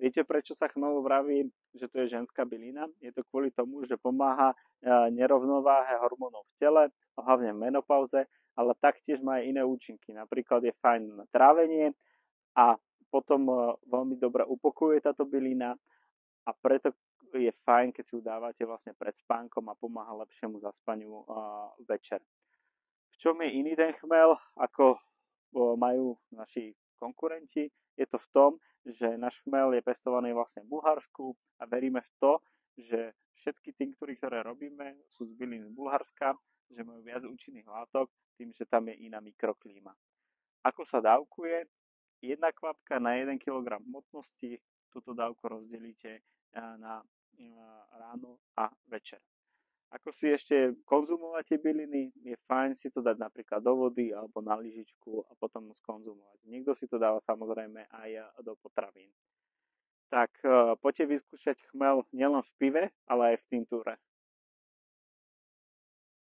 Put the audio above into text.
Viete, prečo sa chmelu vraví, že to je ženská bylina? Je to kvôli tomu, že pomáha nerovnováhe hormónov v tele, hlavne v menopauze, ale taktiež má aj iné účinky. Napríklad je fajn na trávenie a potom veľmi dobre upokojuje táto bylina a preto je fajn, keď si ju dávate vlastne pred spánkom a pomáha lepšiemu zaspaniu večer. V čom je iný ten chmel, ako majú naši konkurenti? Je to v tom, že náš chmel je pestovaný vlastne v Bulharsku a veríme v to, že všetky tinktúry, ktoré robíme, sú z bylín z Bulharska, že majú viac účinných látok, tým, že tam je iná mikroklíma. Ako sa dávkuje? Jedna kvapka na 1 kg hmotnosti, túto dávku rozdelíte na ráno a večer. Ako si ešte konzumovať tie byliny, je fajn si to dať napríklad do vody alebo na lyžičku a potom skonzumovať. Niekto si to dáva samozrejme aj do potravín. Tak poďte vyskúšať chmel nielen v pive, ale aj v tintúre.